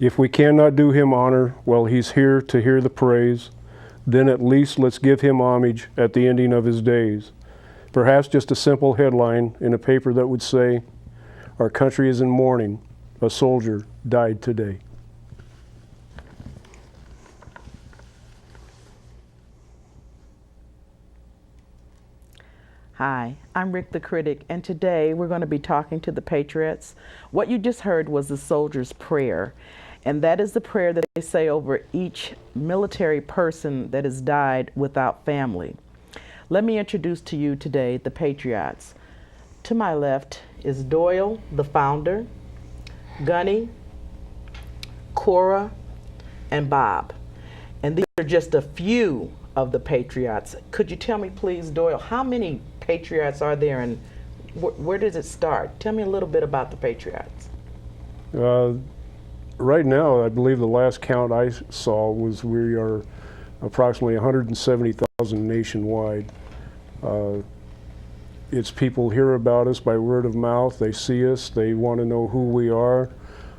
If we cannot do him honor while he's here to hear the praise, then at least let's give him homage at the ending of his days. Perhaps just a simple headline in a paper that would say, "Our country is in mourning. A soldier died today." Hi, I'm Rick the Critic, and today we're going to be talking to the Patriots. What you just heard was the soldier's prayer, and that is the prayer that they say over each military person that has died without family. Let me introduce to you today the Patriots. To my left is Doyle, the founder, Gunny, Cora, and Bob. And these are just a few of the Patriots. Could you tell me, please, Doyle, how many Patriots are there, and where does it start? Tell me a little bit about the Patriots. Right now, I believe the last count I saw was we are approximately 170,000 nationwide. It's people hear about us by word of mouth. They see us. They want to know who we are.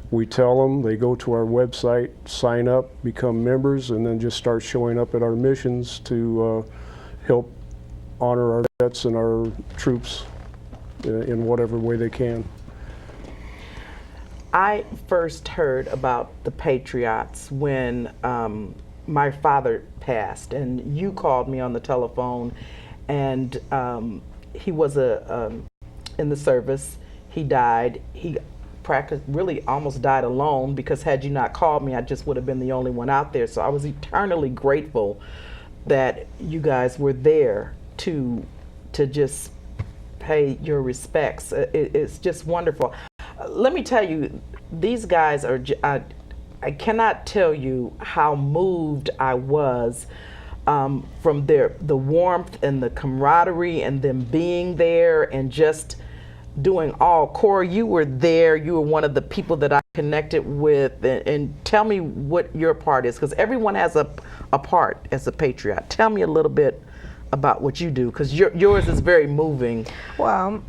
We tell them. They go to our website, sign up, become members, and then just start showing up at our missions to help honor our vets and our troops in whatever way they can. I first heard about the Patriots when my father passed, and you called me on the telephone, and he was in the service. He died. He really almost died alone, because had you not called me, I just would have been the only one out there. So I was eternally grateful that you guys were there to just pay your respects. It's just wonderful. Let me tell you, these guys are, I cannot tell you how moved I was from the warmth and the camaraderie and them being there and just doing all. Cora, you were there. You were one of the people that I connected with. And tell me what your part is, because everyone has a part as a Patriot. Tell me a little bit about what you do, because yours is very moving. Well,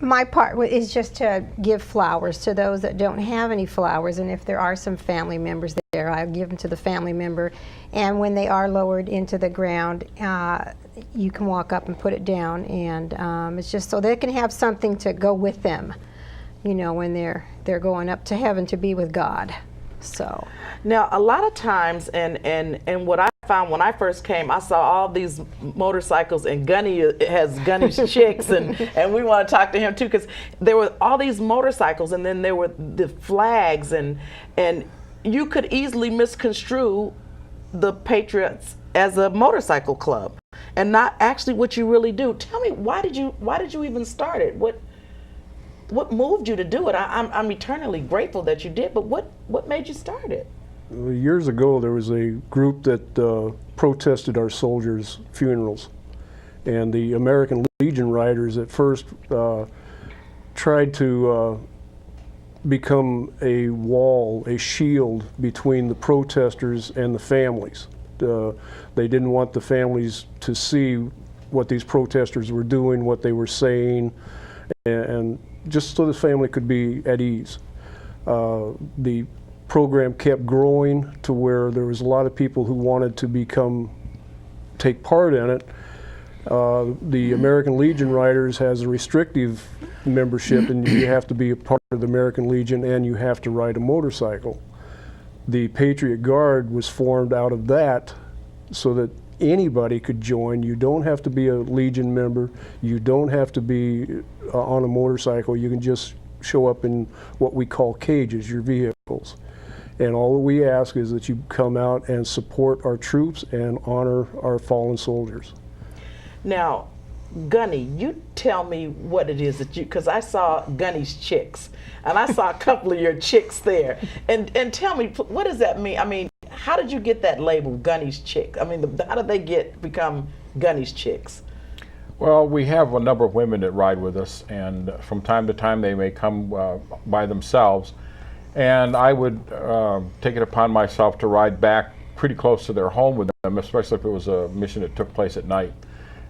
my part is just to give flowers to those that don't have any flowers, and if there are some family members there, I give them to the family member. And when they are lowered into the ground, you can walk up and put it down, and it's just so they can have something to go with them, you know, when they're going up to heaven to be with God. So now, a lot of times, and what I found when I first came, I saw all these motorcycles, and Gunny has Gunny's chicks, and we want to talk to him too, because there were all these motorcycles, and then there were the flags, and you could easily misconstrue the Patriots as a motorcycle club and not actually what you really do. Tell me, why did you even start it? What moved you to do it? I'm eternally grateful that you did, but what made you start it? Years ago, there was a group that protested our soldiers' funerals, and the American Legion Riders at first tried to become a wall, a shield between the protesters and the families. They didn't want the families to see what these protesters were doing, what they were saying, and just so the family could be at ease. The program kept growing to where there was a lot of people who wanted to take part in it. The American Legion Riders has a restrictive membership, and you have to be a part of the American Legion and you have to ride a motorcycle. The Patriot Guard was formed out of that so that anybody could join. You don't have to be a Legion member. You don't have to be on a motorcycle. You can just show up in what we call cages, your vehicles. And all we ask is that you come out and support our troops and honor our fallen soldiers. Now, Gunny, you tell me what it is that because I saw Gunny's chicks, and I saw a couple of your chicks there. And tell me, what does that mean? I mean, how did you get that label, Gunny's chick? I mean, how did they become Gunny's chicks? Well, we have a number of women that ride with us, and from time to time they may come by themselves. And I would take it upon myself to ride back pretty close to their home with them, especially if it was a mission that took place at night.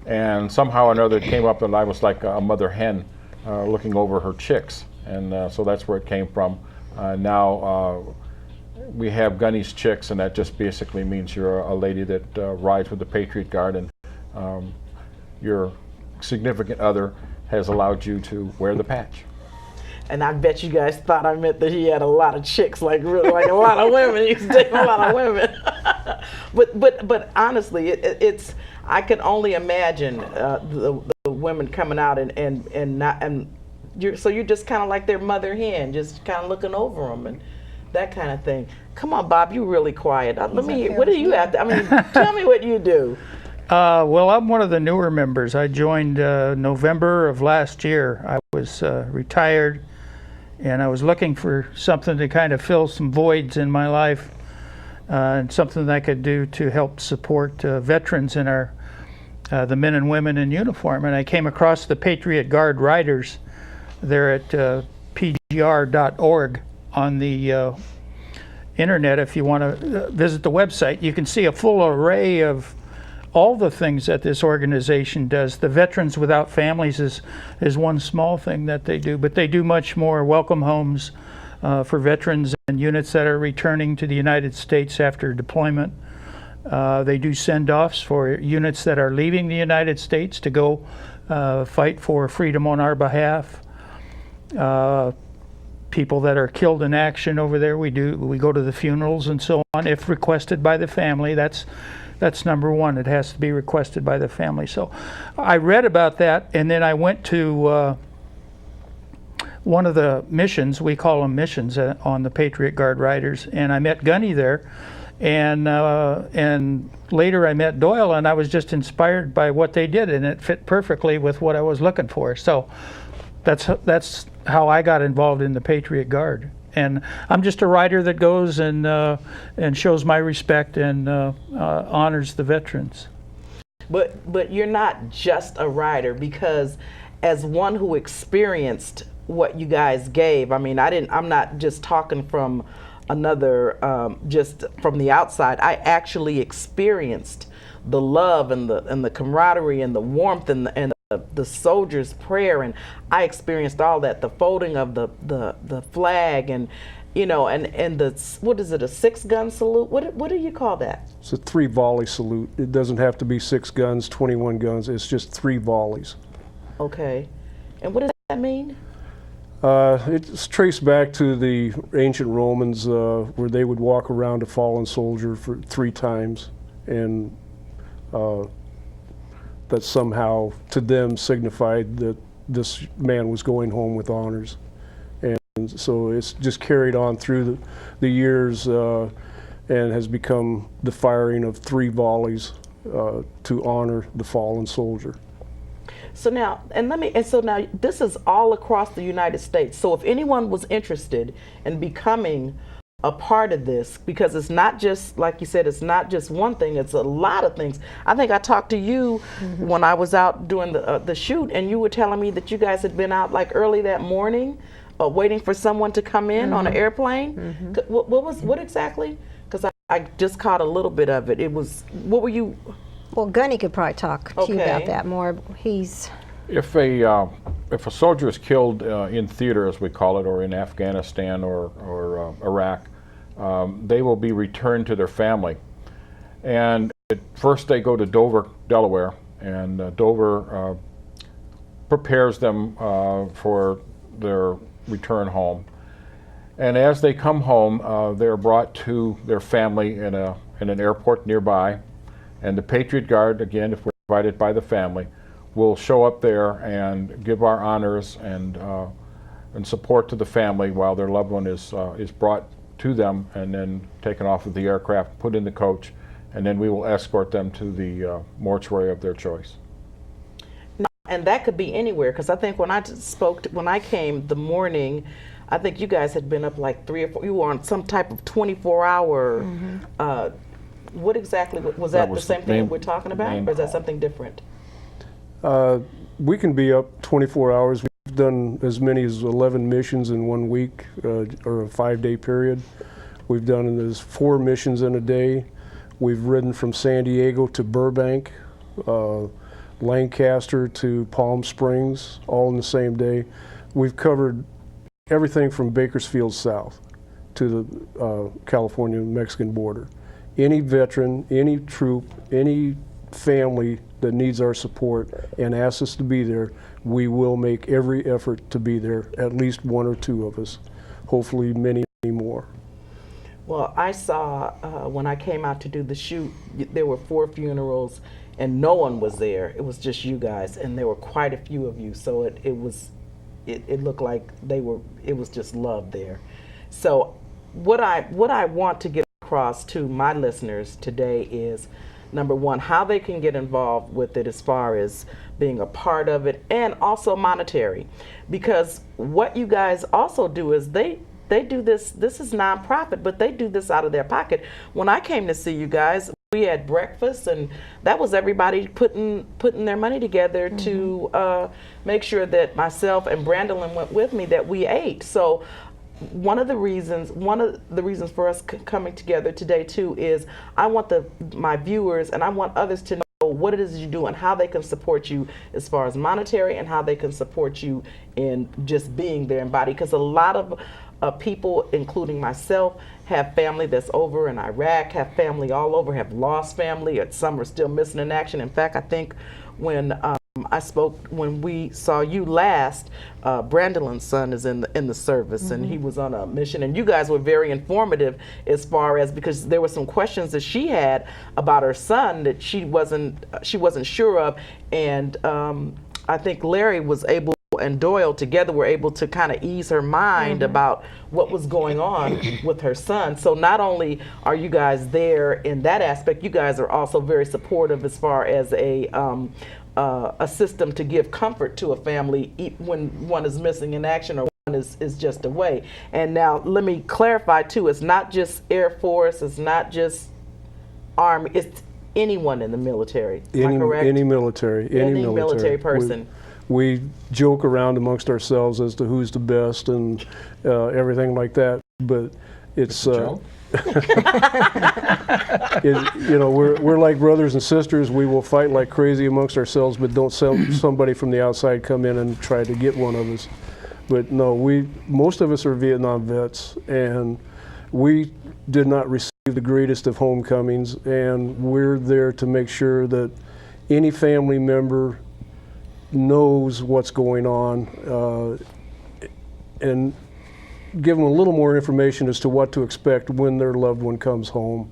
And somehow or another it came up that I was like a mother hen looking over her chicks. And so that's where it came from. Now, we have Gunny's Chicks, and that just basically means you're a lady that rides with the Patriot Guard, and your significant other has allowed you to wear the patch. And I bet you guys thought I meant that he had a lot of chicks, like really, like a lot of women. He's dating a lot of women. but honestly, it's I can only imagine the women coming out and you're just kind of like their mother hen, just kind of looking over them and that kind of thing. Come on, Bob, you really quiet. Let me hear. What do you have to? I mean, tell me what you do. Well, I'm one of the newer members. I joined November of last year. I was retired, and I was looking for something to kind of fill some voids in my life, and something that I could do to help support veterans in the men and women in uniform. And I came across the Patriot Guard Riders. They're at pgr.org on the internet. If you want to visit the website, you can see a full array of all the things that this organization does. The Veterans Without Families is one small thing that they do, but they do much more. Welcome homes for veterans and units that are returning to the United States after deployment. They do send-offs for units that are leaving the United States to go fight for freedom on our behalf. People that are killed in action over there, we go to the funerals and so on, if requested by the family. That's number one. It has to be requested by the family. So I read about that, and then I went to one of the missions. We call them missions on the Patriot Guard Riders, and I met Gunny there, and later I met Doyle, and I was just inspired by what they did, and it fit perfectly with what I was looking for. So that's how I got involved in the Patriot Guard. And I'm just a rider that goes and shows my respect and honors the veterans. But you're not just a rider, because as one who experienced what you guys gave, I mean, I'm not just talking from another, just from the outside. I actually experienced the love and the camaraderie and the warmth and the soldiers' prayer, and I experienced all that. The folding of the flag, and and the, what is it, a 6-gun salute? What do you call that? It's a 3-volley salute. It doesn't have to be 6 guns, 21 guns. It's just 3 volleys. Okay, and what does that mean? It's traced back to the ancient Romans, where they would walk around a fallen soldier for 3 times, and that somehow to them signified that this man was going home with honors. And so it's just carried on through the years and has become the firing of 3 volleys to honor the fallen soldier. So now, so now this is all across the United States. So if anyone was interested in becoming a part of this, because it's not just, like you said, it's not just one thing, it's a lot of things. I think I talked to you when I was out doing the shoot, and you were telling me that you guys had been out like early that morning waiting for someone to come in on an airplane. What exactly? Because I just caught a little bit of it. It was, what were you? Well, Gunny could probably talk to you about that more. If a soldier is killed in theater, as we call it, or in Afghanistan or Iraq, they will be returned to their family. And first they go to Dover, Delaware, and Dover prepares them for their return home. And as they come home, they're brought to their family in an airport nearby. And the Patriot Guard, again, if we're invited by the family, will show up there and give our honors and support to the family while their loved one is brought to them and then taken off of the aircraft, put in the coach, and then we will escort them to the mortuary of their choice. And that could be anywhere, because I think when I came the morning, I think you guys had been up like 3 or 4. You were on some type of 24-hour. What exactly was that? The same thing we're talking about, or is that something different? We can be up 24 hours. We've done as many as 11 missions in 1 week, or a 5-day period. We've done 4 missions in a day. We've ridden from San Diego to Burbank, Lancaster to Palm Springs, all in the same day. We've covered everything from Bakersfield south to the California-Mexican border. Any veteran, any troop, any family that needs our support and asks us to be there, we will make every effort to be there, at least one or two of us, hopefully many, many more. Well, I saw when I came out to do the shoot, there were 4 funerals and no one was there. It was just you guys, and there were quite a few of you. So it looked like it was just love there. So what I want to get across to my listeners today is, number one, how they can get involved with it as far as being a part of it, and also monetary. Because what you guys also do is they do this is nonprofit, but they do this out of their pocket. When I came to see you guys, we had breakfast, and that was everybody putting their money together to make sure that myself and Brandolyn went with me, that we ate. So one of the reasons for us coming together today too is I want my viewers and I want others to know what it is you do and how they can support you as far as monetary, and how they can support you in just being there in body. Because a lot of people, including myself, have family that's over in Iraq, have family all over, have lost family, and some are still missing in action. In fact, I think when when we saw you last, Brandolyn's son is in the service, and he was on a mission, and you guys were very informative as far as, because there were some questions that she had about her son that she wasn't sure of, and I think Larry was able, and Doyle together were able to kind of ease her mind about what was going on with her son. So not only are you guys there in that aspect, you guys are also very supportive as far as a system to give comfort to a family when one is missing in action or one is just away. And now let me clarify too, it's not just Air Force, it's not just Army, it's anyone in the military. Am I correct? Any military. Any military person. We joke around amongst ourselves as to who's the best and everything like that, but it's we're like brothers and sisters. We will fight like crazy amongst ourselves, but don't send somebody from the outside come in and try to get one of us. But no, most of us are Vietnam vets, and we did not receive the greatest of homecomings, and we're there to make sure that any family member knows what's going on, and give them a little more information as to what to expect when their loved one comes home.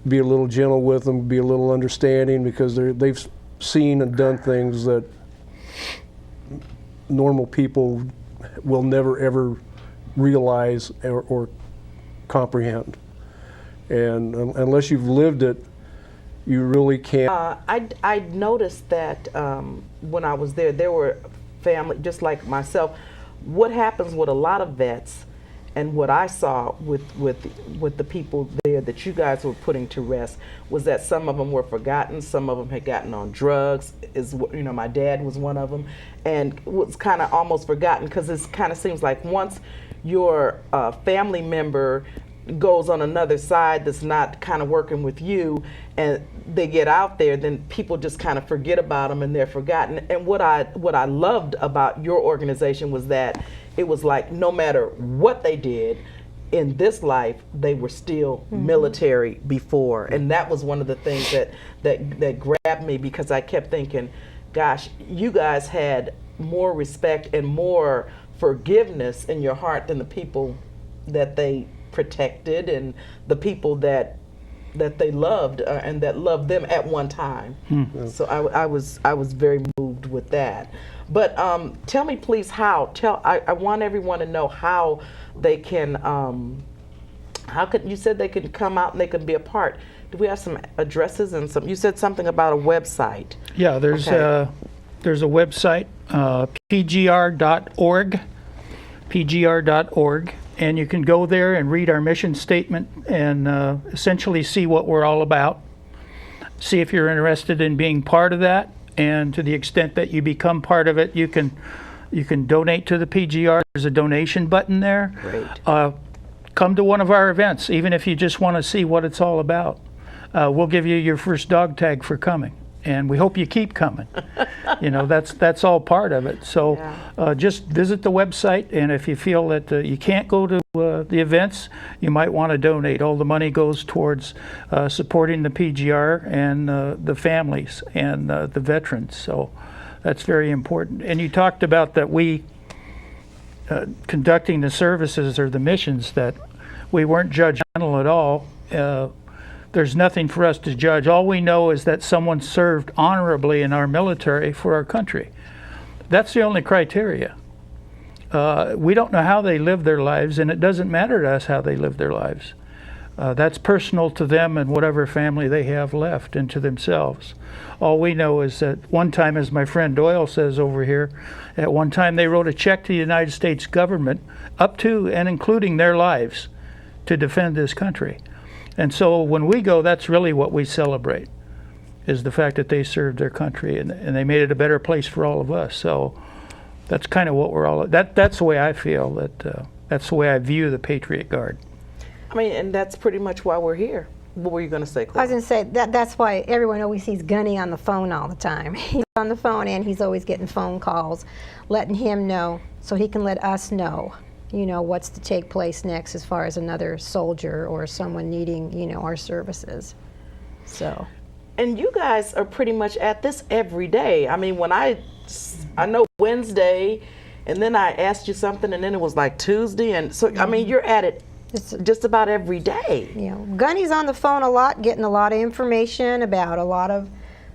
Be a little gentle with them, be a little understanding, because they've seen and done things that normal people will never ever realize or comprehend. And unless you've lived it, you really can't. I noticed that when I was there were family, just like myself. What happens with a lot of vets, and what I saw with the people there that you guys were putting to rest, was that some of them were forgotten, some of them had gotten on drugs. My dad was one of them, and was kind of almost forgotten, because it kind of seems like once your family member goes on another side that's not kind of working with you, and they get out there, then people just kind of forget about them and they're forgotten. And what I loved about your organization was that it was like, no matter what they did in this life, they were still military before. And that was one of the things that grabbed me, because I kept thinking, gosh, you guys had more respect and more forgiveness in your heart than the people that they protected, and the people that they loved and that loved them at one time. So I was very moved with that. But tell me please I want everyone to know how they can, you said they could come out and they could be a part. Do we have some addresses and you said something about a website? Yeah, there's a website, pgr.org, and you can go there and read our mission statement and essentially see what we're all about. See if you're interested in being part of that, and to the extent that you become part of it, you can donate to the PGR. There's a donation button there. Great. Come to one of our events, even if you just want to see what it's all about. We'll give you your first dog tag for coming. and we hope you keep coming. You know, that's all part of it. So just visit the website, and if you feel that you can't go to the events, you might want to donate. All the money goes towards supporting the PGR and the families and the veterans. So that's very important. And you talked about that we conducting the services or the missions, that we weren't judgmental at all. There's nothing for us to judge. All we know is that someone served honorably in our military for our country. That's the only criteria. We don't know how they live their lives, and it doesn't matter to us how they live their lives. That's personal to them and whatever family they have left, and to themselves. All we know is that one time, as my friend Doyle says over here, at one time they wrote a check to the United States government up to and including their lives to defend this country. And so when we go, that's really what we celebrate, is the fact that they served their country and they made it a better place for all of us. So that's kind of what we're all, that's the way I feel, that's the way I view the Patriot Guard. I mean, and that's pretty much why we're here. What were you going to say, Claire? I was going to say that's why everyone always sees Gunny on the phone all the time. He's on the phone, and he's always getting phone calls, letting him know so he can let us know, you know, what's to take place next as far as another soldier or someone needing, you know, our services. So. And you guys are pretty much at this every day. I mean, when I know Wednesday, and then I asked you something, and then it was like Tuesday, and so I mean, you're at it just about every day. You know, Gunny's on the phone a lot, getting a lot of information about a lot of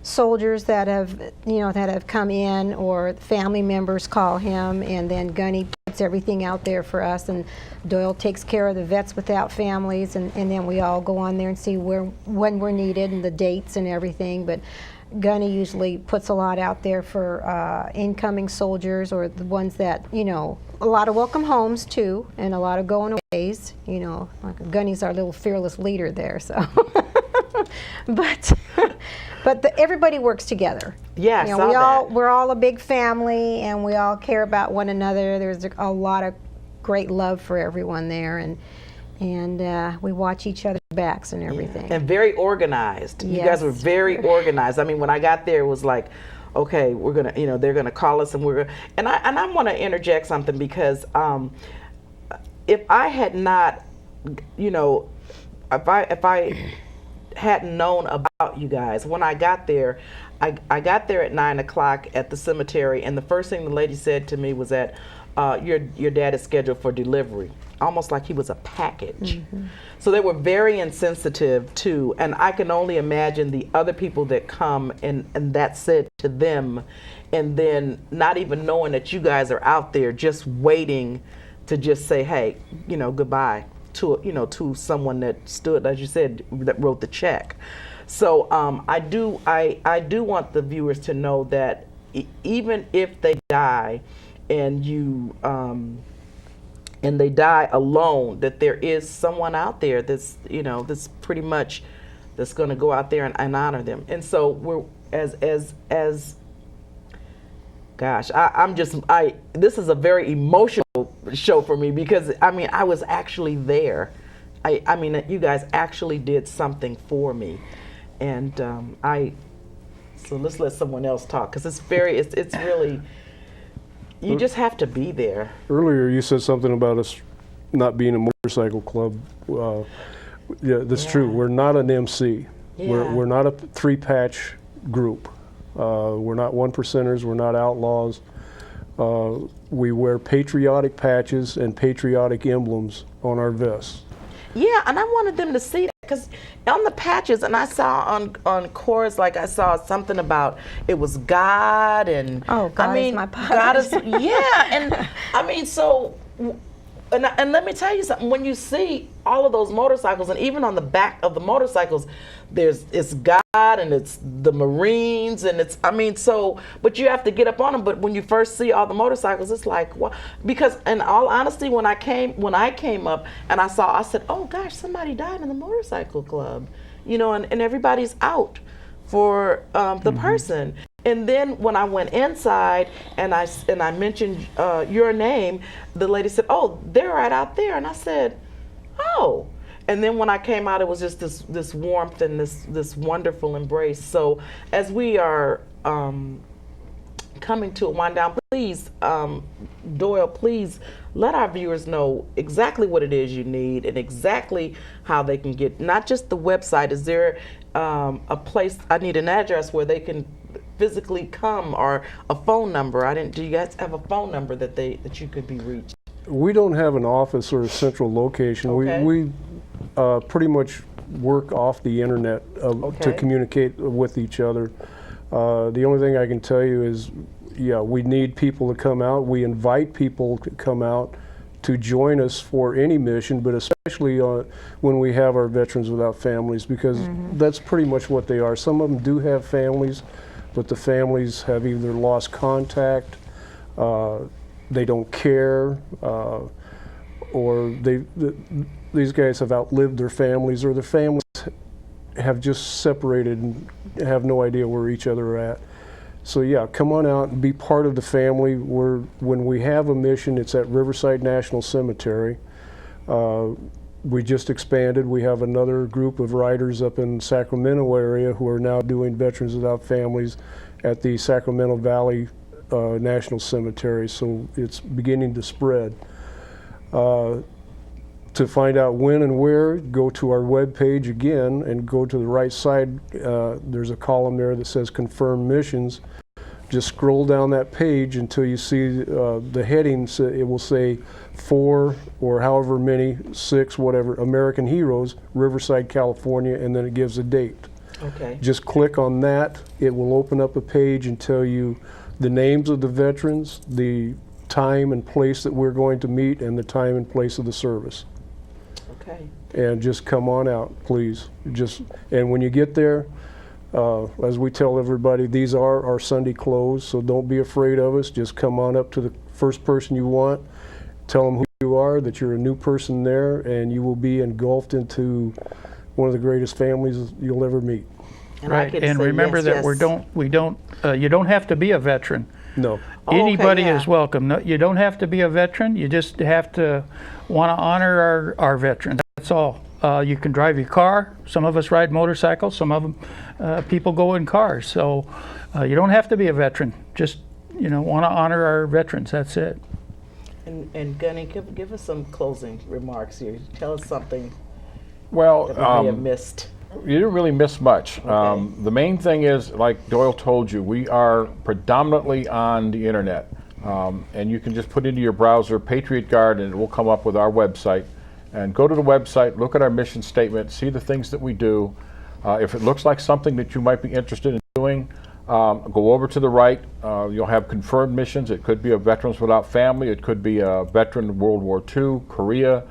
soldiers that have, you know, that have come in, or family members call him, and then Gunny puts everything out there for us, and Doyle takes care of the vets without families, and then we all go on there and see when we're needed and the dates and everything. But Gunny usually puts a lot out there for incoming soldiers, or the ones that, you know, a lot of welcome homes too, and a lot of going aways. You know, like Gunny's our little fearless leader there. So, but everybody works together. Yeah, you know, we're all a big family, and we all care about one another. There's a lot of great love for everyone there, and we watch each other's backs and everything. And very organized. Yes. You guys were very organized. I mean, when I got there, it was like, okay, we're gonna, you know, they're gonna call us, and we're gonna. And I want to interject something, because if I had not, you know, if I hadn't known about you guys when I got there, I got there at 9 o'clock at the cemetery, and the first thing the lady said to me was that your dad is scheduled for delivery, almost like he was a package. Mm-hmm. So they were very insensitive too, and I can only imagine the other people that come and that's said to them, and then not even knowing that you guys are out there, just waiting to just say, hey, you know, goodbye to, you know, to someone that stood, as you said, that wrote the check. So I do want the viewers to know that even if they die, and you and they die alone, that there is someone out there that's, you know, that's pretty much that's going to go out there and honor them. And so we're as gosh, this is a very emotional show for me, because I mean, I was actually there. I mean, you guys actually did something for me, and so let's let someone else talk, because it's really. You just have to be there. Earlier you said something about us not being a motorcycle club. Yeah, that's true. We're not an MC. Yeah. We're not a three-patch group. We're not one percenters. We're not outlaws. We wear patriotic patches and patriotic emblems on our vests. Yeah, and I wanted them to see that, because on the patches, and I saw on chorus, like I saw something about it was God, and God I mean, is my pilot. God is, yeah, and I mean, so, and let me tell you something. When you see all of those motorcycles, and even on the back of the motorcycles, it's God, and it's the Marines, and it's, I mean, so, but you have to get up on them. But when you first see all the motorcycles, it's like, what? Because in all honesty, when I came up and I said, oh gosh, somebody died in the motorcycle club, you know, and everybody's out for the person. And then when I went inside and I mentioned your name, the lady said, oh, they're right out there. And I said, oh. and then when I came out, it was just this warmth and this wonderful embrace. So as we are coming to a wind down, please, Doyle, please let our viewers know exactly what it is you need and exactly how they can get, not just the website. Is there a place, I need an address where they can physically come, or a phone number? Do you guys have a phone number that you could be reached? We don't have an office or a central location. Okay. We pretty much work off the internet to Okay. communicate with each other. The only thing I can tell you is, yeah, we need people to come out. We invite people to come out to join us for any mission, but especially when we have our Veterans Without Families, because that's pretty much what they are. Some of them do have families, but the families have either lost contact, they don't care, or these guys have outlived their families, or their families have just separated and have no idea where each other are at. So yeah, come on out and be part of the family. When we have a mission, it's at Riverside National Cemetery. We just expanded. We have another group of riders up in Sacramento area who are now doing Veterans Without Families at the Sacramento Valley National Cemetery. So it's beginning to spread. To find out when and where, go to our webpage again and go to the right side. There's a column there that says Confirmed Missions. Just scroll down that page until you see the headings. It will say 4 or however many, 6, whatever, American Heroes, Riverside, California, and then it gives a date. Okay. Just click on that. It will open up a page and tell you the names of the veterans, the time and place that we're going to meet, and the time and place of the service. Okay. And just come on out, please. And when you get there, as we tell everybody, these are our Sunday clothes, so don't be afraid of us. Just come on up to the first person you want, tell them who you are, that you're a new person there, and you will be engulfed into one of the greatest families you'll ever meet. And I Right, can and say remember yes, that yes. you don't have to be a veteran. No. Oh, okay, Anybody yeah. is welcome. No, you don't have to be a veteran. You just have to want to honor our veterans. That's all. You can drive your car. Some of us ride motorcycles. Some of them people go in cars. So you don't have to be a veteran. Just want to honor our veterans. That's it. And Gunny, give us some closing remarks here. Tell us something Well, that we may have missed. you didn't really miss much. Okay. The main thing is, like Doyle told you, we are predominantly on the internet. And you can just put into your browser Patriot Guard and it will come up with our website. And go to the website, look at our mission statement, see the things that we do. If it looks like something that you might be interested in doing, go over to the right. You'll have confirmed missions. It could be a Veterans Without Family. It could be a veteran of World War II, Korea,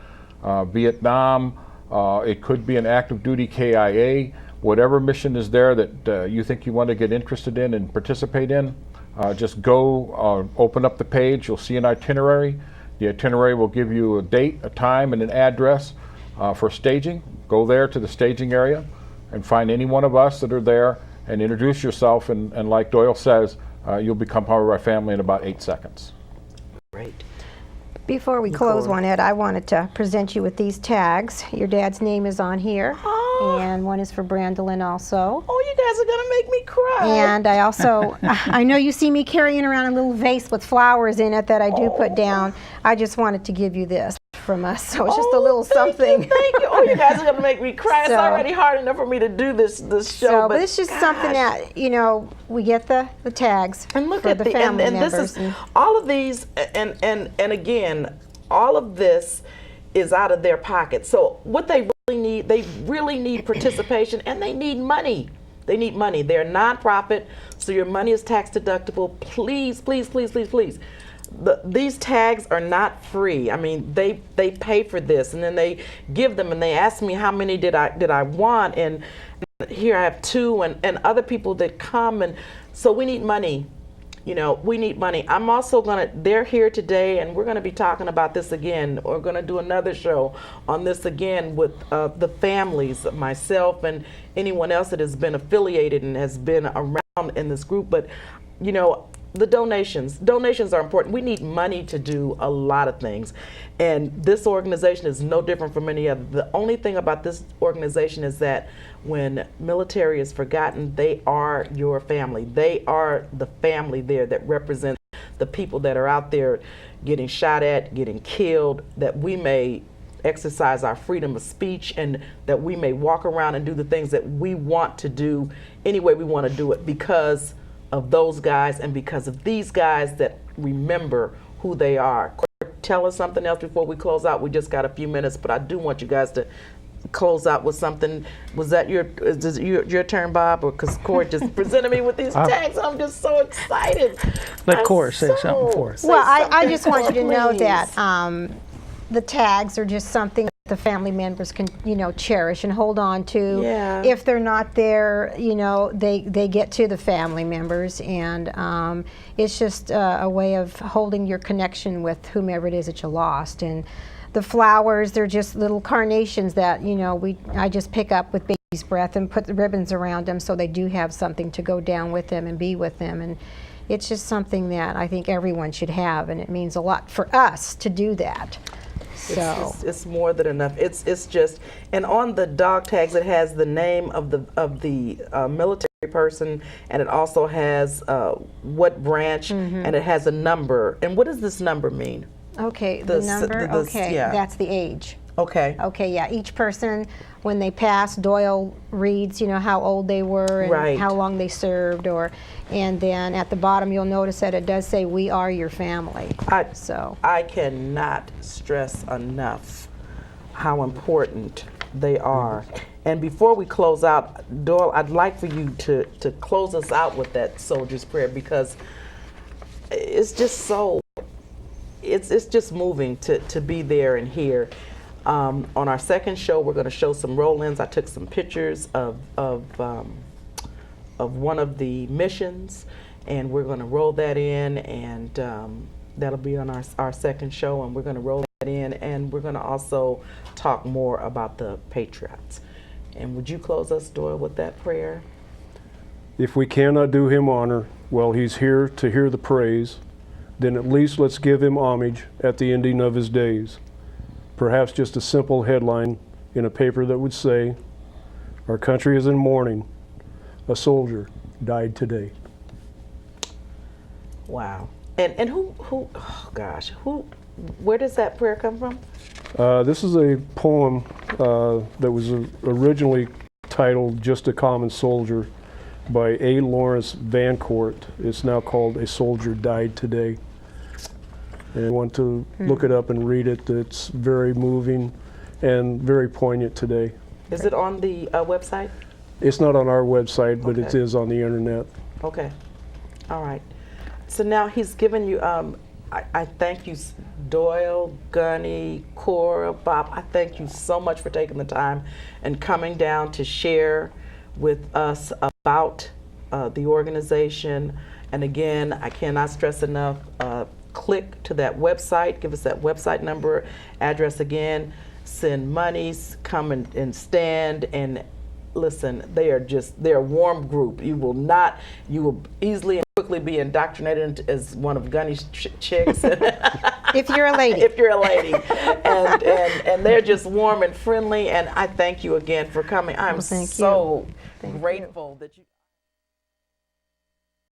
Vietnam. It could be an active duty KIA. Whatever mission is there that you think you want to get interested in and participate in, just go open up the page. You'll see an itinerary. The itinerary will give you a date, a time, and an address for staging. Go there to the staging area and find any one of us that are there and introduce yourself. And like Doyle says, you'll become part of our family in about 8 seconds. Great. Before we close one, Ed, I wanted to present you with these tags. Your dad's name is on here, and one is for Brandolyn also. Oh, you guys are gonna make me cry. And I also, I know you see me carrying around a little vase with flowers in it that I do put down. I just wanted to give you this from us, so it's just a little something. Thank you. Oh, you guys are gonna make me cry. It's So- already hard enough for me to do this show. So, but it's just gosh. something that, we get the tags And look for at the the family and members. this is all of these and again, all of this is out of their pocket. So what they really need participation, and they need money. They need money. They're a nonprofit, so your money is tax deductible. Please, please, please, please, please. These tags are not free. I mean, they pay for this, and then they give them, and they ask me how many did I want, and here I have 2, and other people that come, and so we need money. We need money. I'm also they're here today, and we're gonna be talking about this again. We're gonna do another show on this again with the families, myself and anyone else that has been affiliated and has been around in this group. But, The donations are important. We need money to do a lot of things, and this organization is no different from any other. The only thing about this organization is that when military is forgotten, they are your family. They are the family there that represents the people that are out there getting shot at, getting killed, that we may exercise our freedom of speech, and that we may walk around and do the things that we want to do any way we want to do it, because of those guys and because of these guys that remember who they are. Tell us something else before we close out. We just got a few minutes, but I do want you guys to close out with something. Was that your turn, Bob? Or because Corey just presented me with these tags, I'm just so excited. Let Corey say something for us. Well, I just want you to know Please. that the tags are just something that the family members can, cherish and hold on to. Yeah. If they're not there, they get to the family members, and it's just a way of holding your connection with whomever it is that you lost. And the flowers, they're just little carnations that, I just pick up with baby's breath and put the ribbons around them so they do have something to go down with them and be with them. And it's just something that I think everyone should have, and it means a lot for us to do that. So It's more than enough. It's just, and on the dog tags it has the name of the military person, and it also has what branch, and it has a number. And what does this number mean? okay, the number, okay, yeah. that's the age. Okay. Okay, yeah, each person, when they pass, Doyle reads, how old they were and Right. how long they served, and then at the bottom you'll notice that it does say, "We are your family." I cannot stress enough how important they are. And before we close out, Doyle, I'd like for you to close us out with that soldier's prayer, because it's just so, it's just moving to be there and hear. On our second show, we're going to show some roll-ins. I took some pictures of one of the missions, and we're going to roll that in, and that'll be on our second show, and we're going to roll that in, and we're going to also talk more about the Patriots. And would you close us, Doyle, with that prayer? If we cannot do him honor while he's here to hear the praise, then at least let's give him homage at the ending of his days. Perhaps just a simple headline in a paper that would say, "Our country is in mourning. A soldier died today." Wow. And who oh gosh, where does that prayer come from? This is a poem that was originally titled "Just a Common Soldier" by A. Lawrence Vancourt. It's now called "A Soldier Died Today." And I want to look it up and read it. It's very moving and very poignant today. Is it on the website? It's not on our website, but it Okay. is on the internet. Okay. All right. So now he's given you, I thank you, Doyle, Gunny, Cora, Bob. I thank you so much for taking the time and coming down to share with us about the organization. And again, I cannot stress enough, click to that website, give us that website number, address again, send monies, come and stand, and listen, they're a warm group. You will easily and quickly be indoctrinated as one of Gunny's chicks. If you're a lady. If you're a lady. And they're just warm and friendly, and I thank you again for coming. I'm Well, thank so you. Thank you. grateful that you